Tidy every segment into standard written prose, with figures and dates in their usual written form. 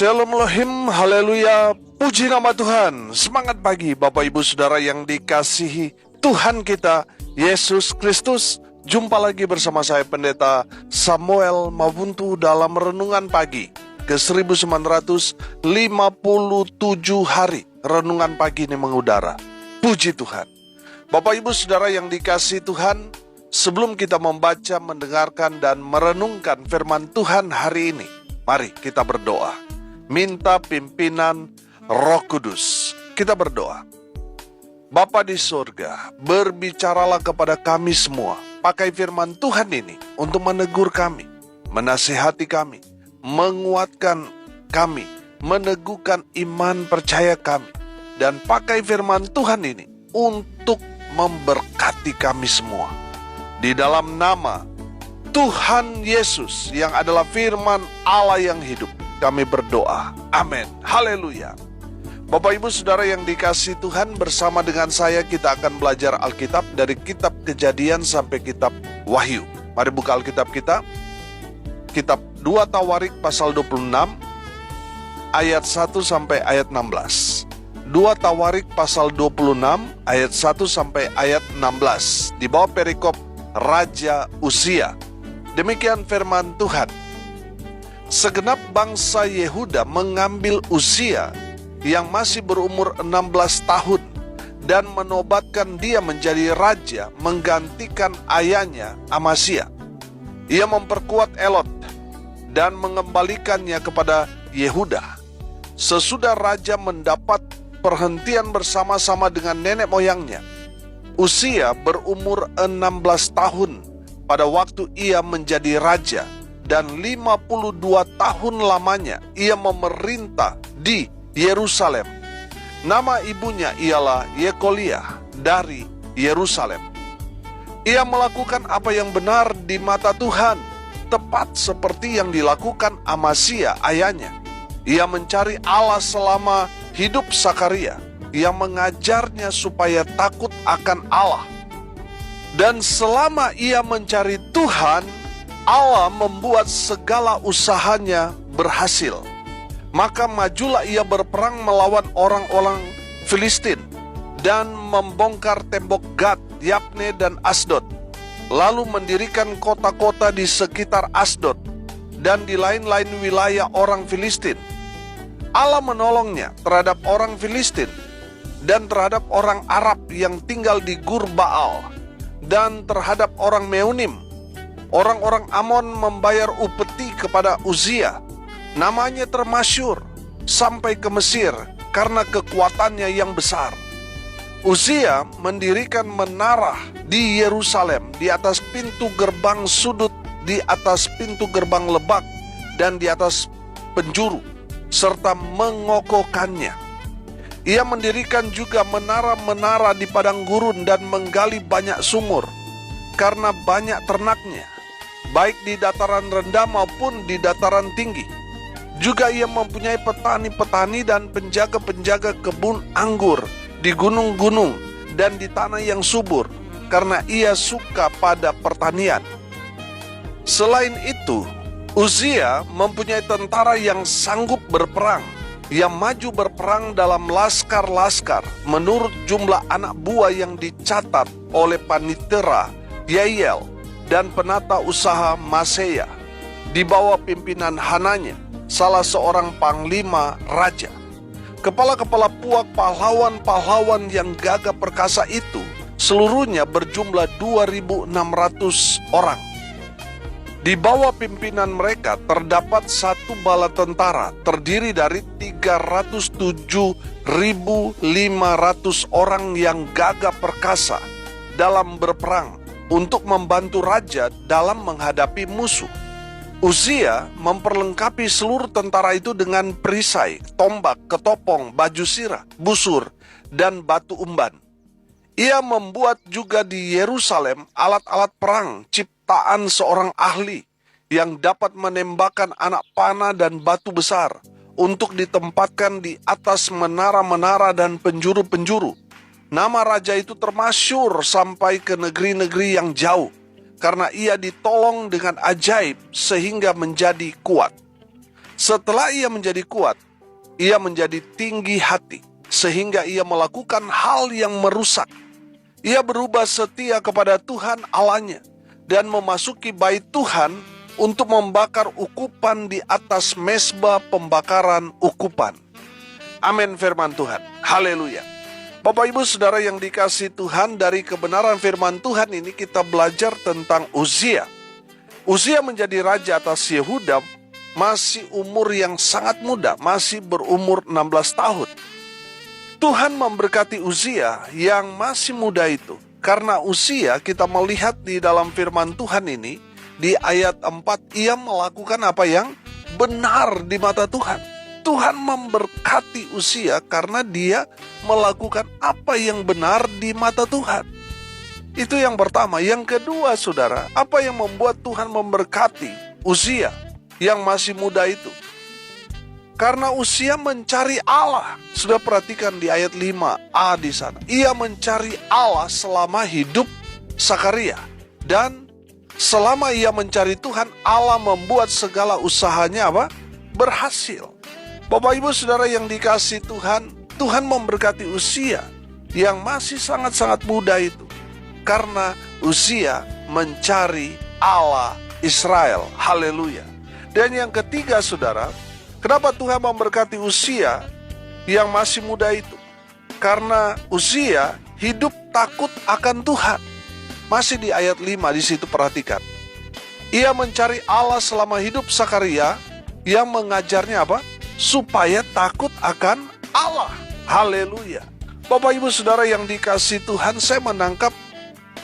Shalom Elohim, haleluya, puji nama Tuhan. Semangat pagi Bapak Ibu Saudara yang dikasihi Tuhan kita, Yesus Kristus. Jumpa lagi bersama saya Pendeta Samuel Mabuntu dalam Renungan Pagi ke 1957 hari Renungan Pagi ini mengudara. Puji Tuhan. Bapak Ibu Saudara yang dikasihi Tuhan, sebelum kita membaca, mendengarkan, dan merenungkan firman Tuhan hari ini, mari kita berdoa. Minta pimpinan Roh Kudus. Kita berdoa. Bapa di surga, berbicaralah kepada kami semua. Pakai firman Tuhan ini untuk menegur kami, menasihati kami, menguatkan kami, meneguhkan iman percaya kami. Dan pakai firman Tuhan ini untuk memberkati kami semua. Di dalam nama Tuhan Yesus yang adalah firman Allah yang hidup, kami berdoa. Amin. Haleluya. Bapak Ibu Saudara yang dikasihi Tuhan, bersama dengan saya kita akan belajar Alkitab dari kitab Kejadian sampai kitab Wahyu. Mari buka Alkitab kita. Kitab 2 Tawarik pasal 26 ayat 1 sampai ayat 16. 2 Tawarik pasal 26 ayat 1 sampai ayat 16. Di bawah perikop Raja Uzia. Demikian firman Tuhan. Segenap bangsa Yehuda mengambil Uzia yang masih berumur 16 tahun dan menobatkan dia menjadi raja menggantikan ayahnya Amasya. Ia memperkuat Elot dan mengembalikannya kepada Yehuda. Sesudah raja mendapat perhentian bersama-sama dengan nenek moyangnya, Uzia berumur 16 tahun pada waktu ia menjadi raja, dan 52 tahun lamanya ia memerintah di Yerusalem. Nama ibunya ialah Yekoliah dari Yerusalem. Ia melakukan apa yang benar di mata Tuhan, tepat seperti yang dilakukan Amasya ayahnya. Ia mencari Allah selama hidup Sakaria, yang mengajarnya supaya takut akan Allah. Dan selama ia mencari Tuhan, Allah membuat segala usahanya berhasil. Maka majulah ia berperang melawan orang-orang Filistin dan membongkar tembok Gad, Yabne, dan Asdod. Lalu mendirikan kota-kota di sekitar Asdod dan di lain-lain wilayah orang Filistin. Allah menolongnya terhadap orang Filistin dan terhadap orang Arab yang tinggal di Gur Baal dan terhadap orang Meunim. Orang-orang Amon membayar upeti kepada Uzia. Namanya termasyur sampai ke Mesir karena kekuatannya yang besar. Uzia mendirikan menara di Yerusalem, di atas pintu gerbang sudut, di atas pintu gerbang lebak, dan di atas penjuru, serta mengokohkannya. Ia mendirikan juga menara-menara di padang gurun dan menggali banyak sumur, karena banyak ternaknya, baik di dataran rendah maupun di dataran tinggi. Juga ia mempunyai petani-petani dan penjaga-penjaga kebun anggur di gunung-gunung dan di tanah yang subur, karena ia suka pada pertanian. Selain itu, Uzia mempunyai tentara yang sanggup berperang, yang maju berperang dalam laskar-laskar menurut jumlah anak buah yang dicatat oleh Panitera, Yael, dan penata usaha Maseya, di bawah pimpinan Hananya, salah seorang panglima raja. Kepala-kepala puak pahlawan-pahlawan yang gagah perkasa itu seluruhnya berjumlah 2.600 orang. Di bawah pimpinan mereka terdapat satu bala tentara terdiri dari 307.500 orang yang gagah perkasa dalam berperang untuk membantu raja dalam menghadapi musuh. Uzia memperlengkapi seluruh tentara itu dengan perisai, tombak, ketopong, baju sirah, busur, dan batu umban. Ia membuat juga di Yerusalem alat-alat perang ciptaan seorang ahli yang dapat menembakkan anak panah dan batu besar untuk ditempatkan di atas menara-menara dan penjuru-penjuru. Nama raja itu termasyur sampai ke negeri-negeri yang jauh, karena ia ditolong dengan ajaib sehingga menjadi kuat. Setelah ia menjadi kuat, ia menjadi tinggi hati, sehingga ia melakukan hal yang merusak. Ia berubah setia kepada Tuhan Allahnya, dan memasuki bait Tuhan untuk membakar ukupan di atas mezbah pembakaran ukupan. Amin firman Tuhan. Haleluya. Bapak Ibu Saudara yang dikasihi Tuhan, dari kebenaran firman Tuhan ini kita belajar tentang Uzia. Uzia menjadi raja atas Yehuda masih umur yang sangat muda, masih berumur 16 tahun. Tuhan memberkati Uzia yang masih muda itu. Karena Uzia, kita melihat di dalam firman Tuhan ini, di ayat 4, ia melakukan apa yang benar di mata Tuhan. Tuhan memberkati Uzia karena dia melakukan apa yang benar di mata Tuhan. Itu yang pertama. Yang kedua, saudara, apa yang membuat Tuhan memberkati Uzia yang masih muda itu? Karena Uzia mencari Allah. Sudah perhatikan di ayat 5a di sana. Ia mencari Allah selama hidup Sakaria. Dan selama ia mencari Tuhan, Allah membuat segala usahanya apa? Berhasil. Bapak Ibu Saudara yang dikasihi Tuhan, Tuhan memberkati Uzia yang masih sangat-sangat muda itu. Karena Uzia mencari Allah Israel. Haleluya. Dan yang ketiga, saudara, kenapa Tuhan memberkati Uzia yang masih muda itu? Karena Uzia hidup takut akan Tuhan. Masih di ayat 5 di situ perhatikan. Ia mencari Allah selama hidup Sakaria yang mengajarnya apa? Supaya takut akan Allah. Haleluya. Bapak Ibu Saudara yang dikasihi Tuhan, saya menangkap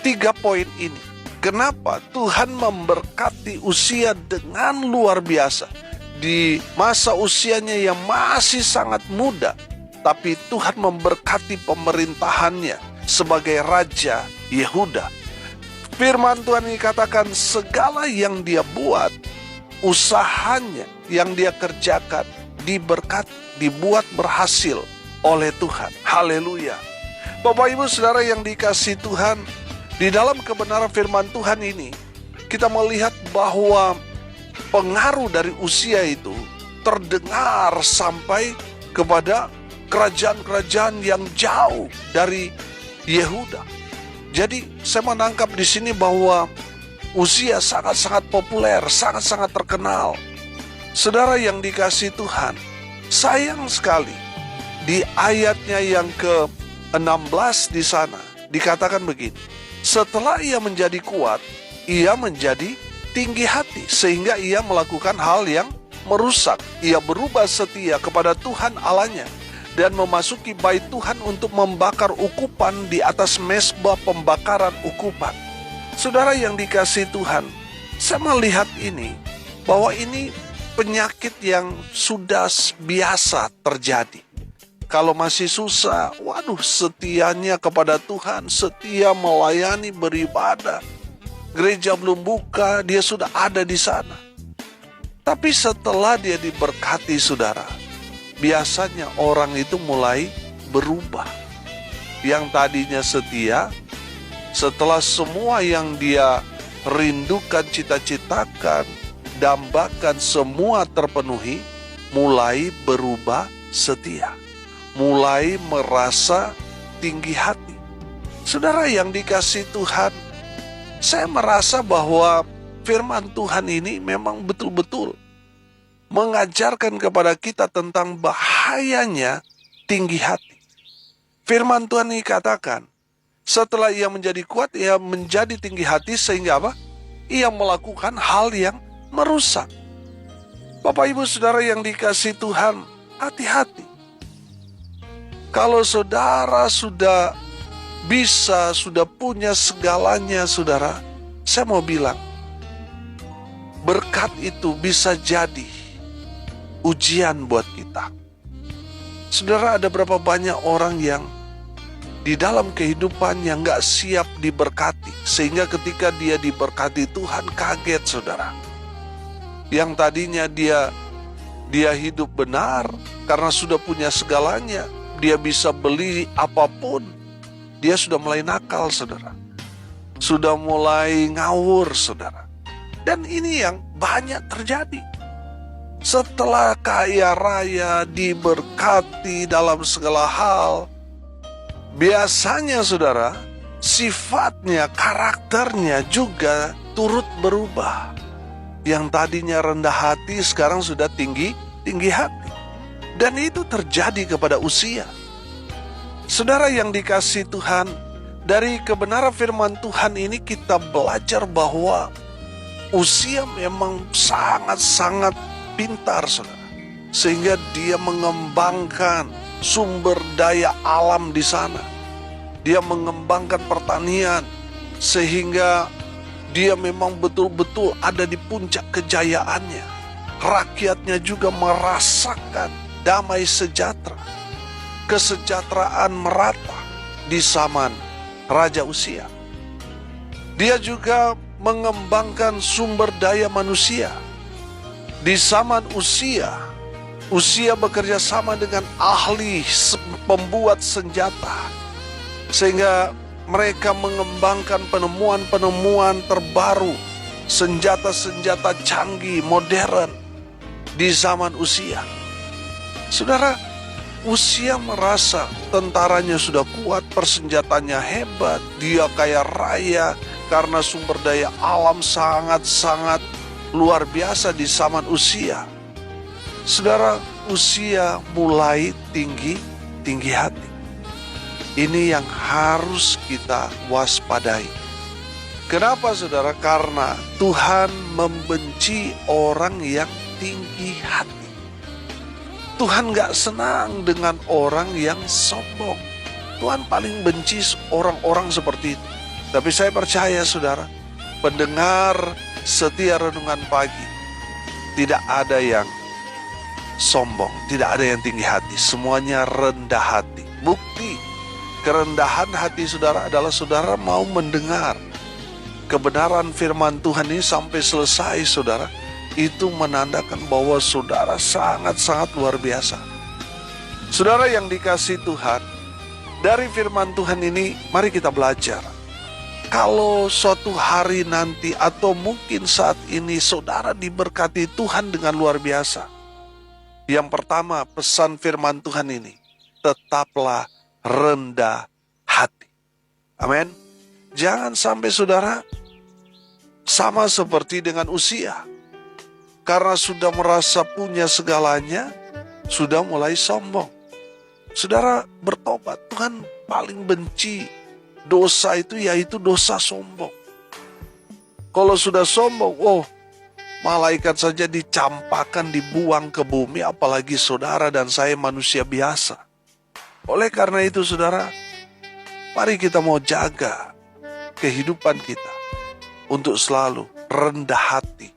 3 poin ini. Kenapa Tuhan memberkati Uzia dengan luar biasa? Di masa usianya yang masih sangat muda, tapi Tuhan memberkati pemerintahannya sebagai Raja Yehuda. Firman Tuhan ini katakan segala yang dia buat, usahanya yang dia kerjakan, diberkati, dibuat berhasil oleh Tuhan. Haleluya. Bapak Ibu Saudara yang dikasihi Tuhan, di dalam kebenaran firman Tuhan ini, kita melihat bahwa pengaruh dari Uzia itu terdengar sampai kepada kerajaan-kerajaan yang jauh dari Yehuda. Jadi saya menangkap di sini bahwa Uzia sangat-sangat populer, sangat-sangat terkenal. Saudara yang dikasihi Tuhan, sayang sekali di ayatnya yang ke-16 di sana dikatakan begini. Setelah ia menjadi kuat, ia menjadi tinggi hati, sehingga ia melakukan hal yang merusak. Ia berubah setia kepada Tuhan Allahnya dan memasuki bait Tuhan untuk membakar ukupan di atas mezbah pembakaran ukupan. Saudara yang dikasihi Tuhan, saya melihat ini, bahwa ini penyakit yang sudah biasa terjadi. Kalau masih susah, waduh, setianya kepada Tuhan, setia melayani, beribadah. Gereja belum buka, dia sudah ada di sana. Tapi setelah dia diberkati, saudara, biasanya orang itu mulai berubah. Yang tadinya setia, setelah semua yang dia rindukan, cita-citakan, dambakan semua terpenuhi, mulai berubah setia, mulai merasa tinggi hati. Saudara yang dikasihi Tuhan, saya merasa bahwa firman Tuhan ini memang betul-betul mengajarkan kepada kita tentang bahayanya tinggi hati. Firman Tuhan ini katakan, setelah ia menjadi kuat, ia menjadi tinggi hati, sehingga apa? Ia melakukan hal yang merusak. Bapak Ibu Saudara yang dikasihi Tuhan, hati-hati. Kalau saudara sudah bisa, sudah punya segalanya, saudara, saya mau bilang, berkat itu bisa jadi ujian buat kita. Saudara, ada berapa banyak orang yang di dalam kehidupannya gak siap diberkati, sehingga ketika dia diberkati Tuhan kaget, saudara. Yang tadinya dia hidup benar karena sudah punya segalanya, dia bisa beli apapun, dia sudah mulai nakal, saudara. Sudah mulai ngawur, saudara. Dan ini yang banyak terjadi. setelah kaya raya, diberkati dalam segala hal, biasanya saudara, sifatnya, karakternya juga turut berubah. Yang tadinya rendah hati sekarang sudah tinggi hati. Dan itu terjadi kepada Uzia. Saudara yang dikasihi Tuhan, dari kebenaran firman Tuhan ini kita belajar bahwa Uzia memang sangat-sangat pintar, saudara. Sehingga dia mengembangkan sumber daya alam di sana. Dia mengembangkan pertanian, sehingga dia memang betul-betul ada di puncak kejayaannya. Rakyatnya juga merasakan damai sejahtera. Kesejahteraan merata di zaman Raja Uzia. Dia juga mengembangkan sumber daya manusia. Di zaman Uzia bekerja sama dengan ahli pembuat senjata, sehingga mereka mengembangkan penemuan-penemuan terbaru, senjata-senjata canggih, modern di zaman Uzia. Saudara, Uzia merasa tentaranya sudah kuat, persenjatanya hebat, dia kaya raya karena sumber daya alam sangat-sangat luar biasa di zaman Uzia. Saudara, Uzia mulai tinggi hati. Ini yang harus kita waspadai. Kenapa saudara? Karena Tuhan membenci orang yang tinggi hati. Tuhan gak senang dengan orang yang sombong. Tuhan paling benci orang-orang seperti itu. Tapi saya percaya saudara, pendengar setia renungan pagi, tidak ada yang sombong, tidak ada yang tinggi hati, semuanya rendah hati. Bukti kerendahan hati saudara adalah saudara mau mendengar kebenaran firman Tuhan ini sampai selesai, saudara. Itu menandakan bahwa saudara sangat-sangat luar biasa. Saudara yang dikasihi Tuhan, dari firman Tuhan ini mari kita belajar. Kalau suatu hari nanti atau mungkin saat ini saudara diberkati Tuhan dengan luar biasa. Yang pertama, pesan firman Tuhan ini, tetaplah rendah hati. Amin. Jangan sampai saudara sama seperti dengan Uzia. Karena sudah merasa punya segalanya, sudah mulai sombong. Saudara bertobat, Tuhan paling benci dosa itu, yaitu dosa sombong. Kalau sudah sombong, malaikat saja dicampakkan, dibuang ke bumi, apalagi saudara dan saya manusia biasa. Oleh karena itu saudara, mari kita mau jaga kehidupan kita untuk selalu rendah hati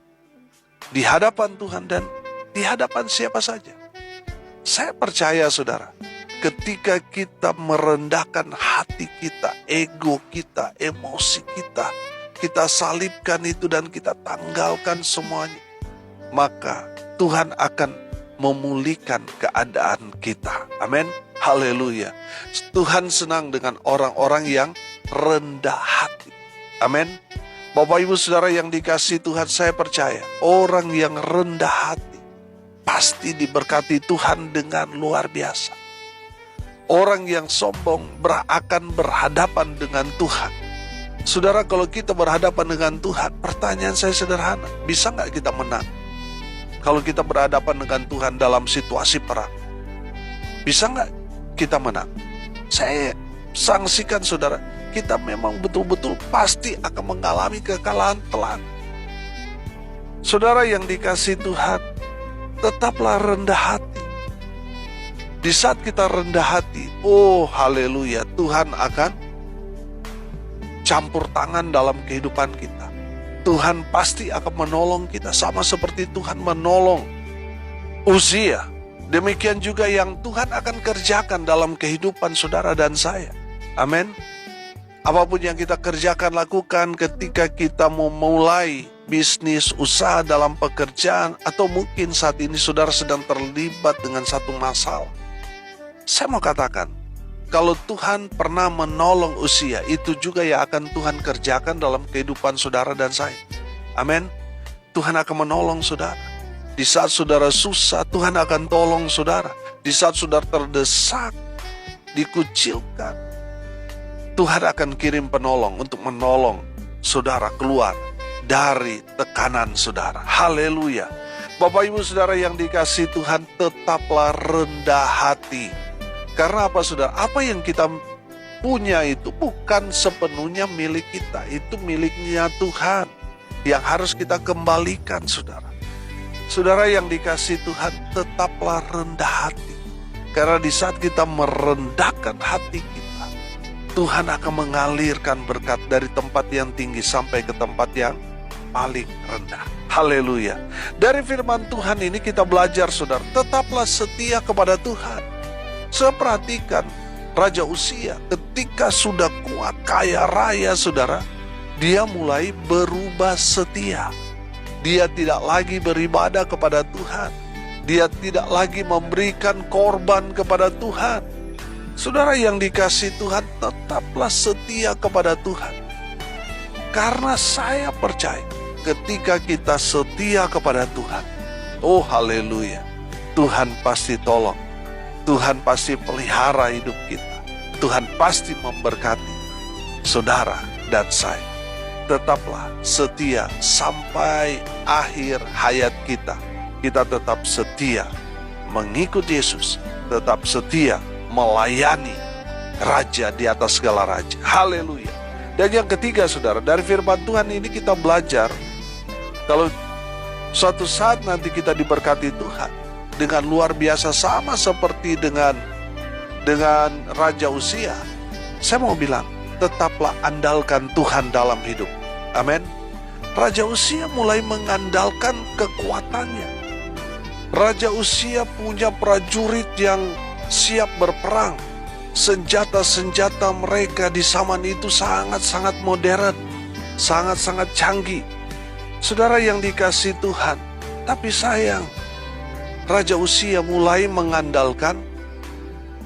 di hadapan Tuhan dan di hadapan siapa saja. Saya percaya saudara, ketika kita merendahkan hati kita, ego kita, emosi kita, kita salibkan itu dan kita tanggalkan semuanya, maka Tuhan akan memulihkan keadaan kita. Amin. Haleluya. Tuhan senang dengan orang-orang yang rendah hati. Amin. Bapak Ibu Saudara yang dikasihi Tuhan, saya percaya orang yang rendah hati pasti diberkati Tuhan dengan luar biasa. Orang yang sombong akan berhadapan dengan Tuhan. Saudara, kalau kita berhadapan dengan Tuhan, pertanyaan saya sederhana, bisa nggak kita menang? Kalau kita berhadapan dengan Tuhan dalam situasi perang, bisa nggak kita menang? Saya saksikan saudara, kita memang betul-betul pasti akan mengalami kekalahan telak. Saudara yang dikasihi Tuhan, tetaplah rendah hati. Di saat kita rendah hati, haleluya, Tuhan akan campur tangan dalam kehidupan kita. Tuhan pasti akan menolong kita, sama seperti Tuhan menolong Uzia. Demikian juga yang Tuhan akan kerjakan dalam kehidupan saudara dan saya. Amin. Apapun yang kita kerjakan, lakukan ketika kita mau mulai bisnis, usaha, dalam pekerjaan, atau mungkin saat ini saudara sedang terlibat dengan satu masalah. Saya mau katakan, kalau Tuhan pernah menolong Uzia, itu juga yang akan Tuhan kerjakan dalam kehidupan saudara dan saya. Amin. Tuhan akan menolong saudara. Di saat saudara susah, Tuhan akan tolong saudara. Di saat saudara terdesak, dikucilkan, Tuhan akan kirim penolong untuk menolong saudara keluar dari tekanan saudara. Haleluya. Bapak Ibu Saudara yang dikasihi Tuhan, tetaplah rendah hati. Karena apa saudara? Apa yang kita punya itu bukan sepenuhnya milik kita. Itu miliknya Tuhan yang harus kita kembalikan saudara. Saudara yang dikasihi Tuhan, tetaplah rendah hati. Karena di saat kita merendahkan hati kita, Tuhan akan mengalirkan berkat dari tempat yang tinggi sampai ke tempat yang paling rendah. Haleluya. Dari firman Tuhan ini kita belajar saudara, tetaplah setia kepada Tuhan. Saya perhatikan Raja Uzia ketika sudah kuat, kaya raya saudara, dia mulai berubah setia. Dia tidak lagi beribadah kepada Tuhan. Dia tidak lagi memberikan korban kepada Tuhan. Saudara yang dikasihi Tuhan, tetaplah setia kepada Tuhan. Karena saya percaya ketika kita setia kepada Tuhan, oh haleluya, Tuhan pasti tolong. Tuhan pasti pelihara hidup kita. Tuhan pasti memberkati saudara dan saya. Tetaplah setia sampai akhir hayat kita. Kita tetap setia mengikut Yesus. Tetap setia melayani Raja di atas segala raja. Haleluya. Dan yang ketiga saudara, dari firman Tuhan ini kita belajar, kalau suatu saat nanti kita diberkati Tuhan dengan luar biasa, sama seperti dengan Raja Uzia, saya mau bilang, tetaplah andalkan Tuhan dalam hidup. Amin. Raja Uzia mulai mengandalkan kekuatannya. Raja Uzia punya prajurit yang siap berperang. Senjata-senjata mereka di zaman itu sangat-sangat modern, sangat-sangat canggih. Saudara yang dikasihi Tuhan, tapi sayang, Raja Uzia mulai mengandalkan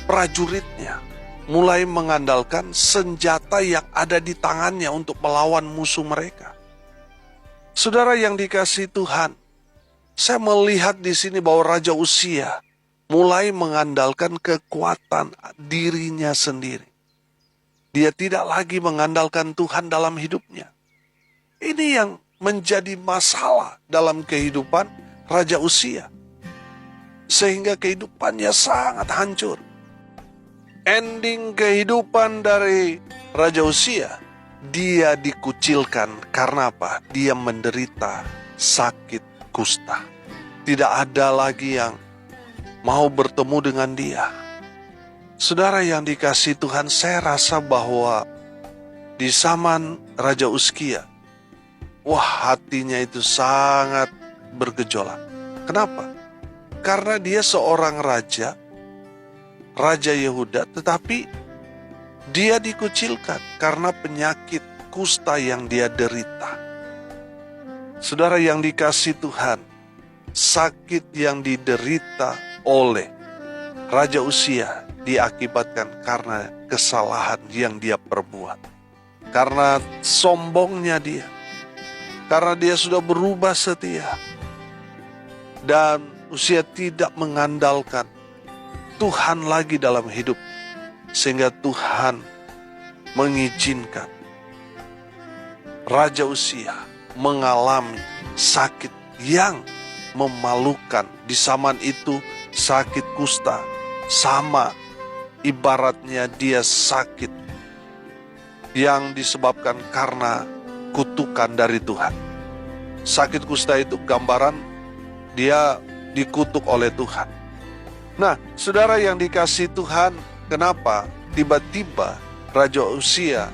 prajuritnya, mulai mengandalkan senjata yang ada di tangannya untuk melawan musuh mereka. Saudara yang dikasihi Tuhan, saya melihat di sini bahwa Raja Uzia mulai mengandalkan kekuatan dirinya sendiri. Dia tidak lagi mengandalkan Tuhan dalam hidupnya. Ini yang menjadi masalah dalam kehidupan Raja Uzia, sehingga kehidupannya sangat hancur. Ending kehidupan dari Raja Uzia, dia dikucilkan. Karena apa? Dia menderita sakit kusta. Tidak ada lagi yang mau bertemu dengan dia. Saudara yang dikasihi Tuhan, saya rasa bahwa di zaman Raja Uzia, wah, hatinya itu sangat bergejolak. Kenapa? Karena dia seorang raja Yehuda, tetapi dia dikucilkan karena penyakit kusta yang dia derita. Saudara yang dikasihi Tuhan, sakit yang diderita oleh Raja Uzia diakibatkan karena kesalahan yang dia perbuat. Karena sombongnya dia. Karena dia sudah berubah setia. Dan Uzia tidak mengandalkan Tuhan lagi dalam hidup. Sehingga Tuhan mengizinkan Raja Uzia mengalami sakit yang memalukan. Di zaman itu sakit kusta sama ibaratnya dia sakit yang disebabkan karena kutukan dari Tuhan. Sakit kusta itu gambaran dia dikutuk oleh Tuhan. Nah, saudara yang dikasihi Tuhan, kenapa tiba-tiba Raja Uzia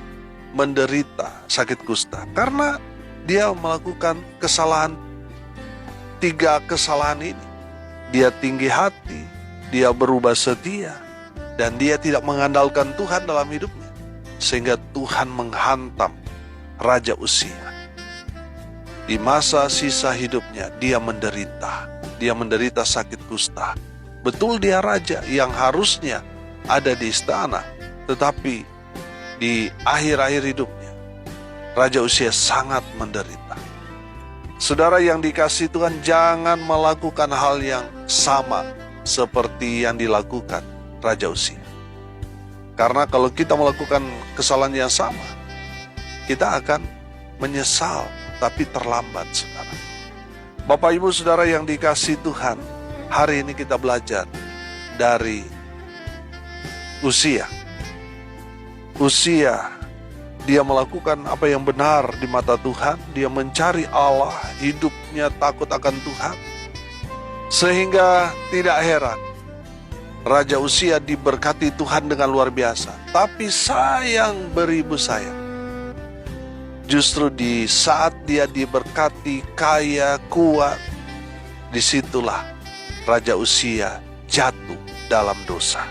menderita sakit kusta? Karena dia melakukan kesalahan, 3 kesalahan ini. Dia tinggi hati, dia berubah setia, dan dia tidak mengandalkan Tuhan dalam hidupnya. Sehingga Tuhan menghantam Raja Uzia. Di masa sisa hidupnya dia menderita sakit kusta. Betul dia raja yang harusnya ada di istana, tetapi di akhir-akhir hidupnya Raja Uzia sangat menderita. Saudara yang dikasihi Tuhan, jangan melakukan hal yang sama seperti yang dilakukan Raja Uzia. Karena kalau kita melakukan kesalahan yang sama, kita akan menyesal, tapi terlambat, saudara. Bapak Ibu Saudara yang dikasihi Tuhan, hari ini kita belajar dari Uzia. Uzia, dia melakukan apa yang benar di mata Tuhan. Dia mencari Allah, hidupnya takut akan Tuhan. Sehingga tidak heran Raja Uzia diberkati Tuhan dengan luar biasa. Tapi sayang beribu sayang, justru di saat dia diberkati, kaya, kuat, disitulah Raja Uzia jatuh dalam dosa.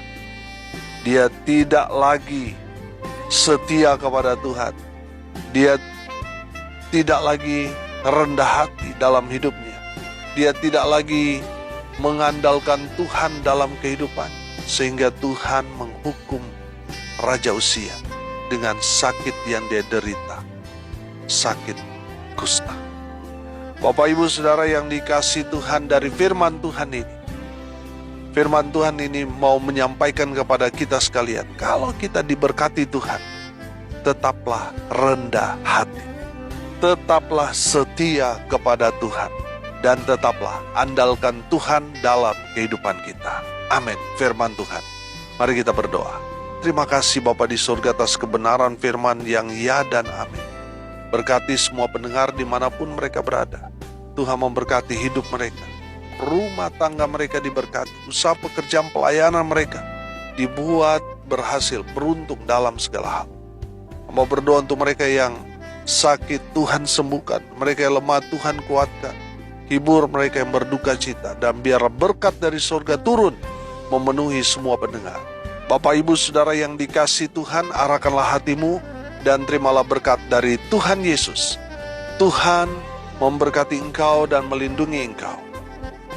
Dia tidak lagi setia kepada Tuhan. Dia tidak lagi rendah hati dalam hidupnya. Dia tidak lagi mengandalkan Tuhan dalam kehidupan. Sehingga Tuhan menghukum Raja Uzia dengan sakit yang dia derita. Sakit kusta. Bapak Ibu Saudara yang dikasihi Tuhan, dari firman Tuhan ini, firman Tuhan ini mau menyampaikan kepada kita sekalian, kalau kita diberkati Tuhan, tetaplah rendah hati, tetaplah setia kepada Tuhan, dan tetaplah andalkan Tuhan dalam kehidupan kita. Amin. Firman Tuhan. Mari kita berdoa. Terima kasih Bapa di surga atas kebenaran firman yang ya dan amin. Berkati semua pendengar dimanapun mereka berada. Tuhan memberkati hidup mereka. Rumah tangga mereka diberkati, usaha pekerjaan pelayanan mereka dibuat berhasil, beruntung dalam segala hal. Mau berdoa untuk mereka yang sakit, Tuhan sembuhkan. Mereka yang lemah, Tuhan kuatkan. Hibur mereka yang berduka cita, dan biar berkat dari surga turun memenuhi semua pendengar. Bapak Ibu Saudara yang dikasihi Tuhan, arahkanlah hatimu dan terimalah berkat dari Tuhan Yesus. Tuhan memberkati engkau dan melindungi engkau.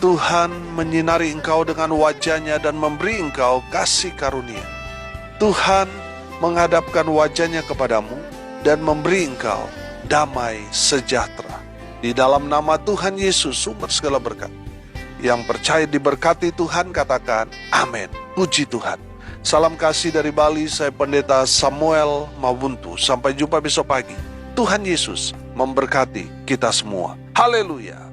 Tuhan menyinari engkau dengan wajah-Nya dan memberi engkau kasih karunia. Tuhan menghadapkan wajah-Nya kepadamu dan memberi engkau damai sejahtera. Di dalam nama Tuhan Yesus, sumber segala berkat. Yang percaya diberkati Tuhan, katakan amin. Puji Tuhan. Salam kasih dari Bali, saya Pendeta Samuel Mawuntu. Sampai jumpa besok pagi. Tuhan Yesus memberkati kita semua. Haleluya.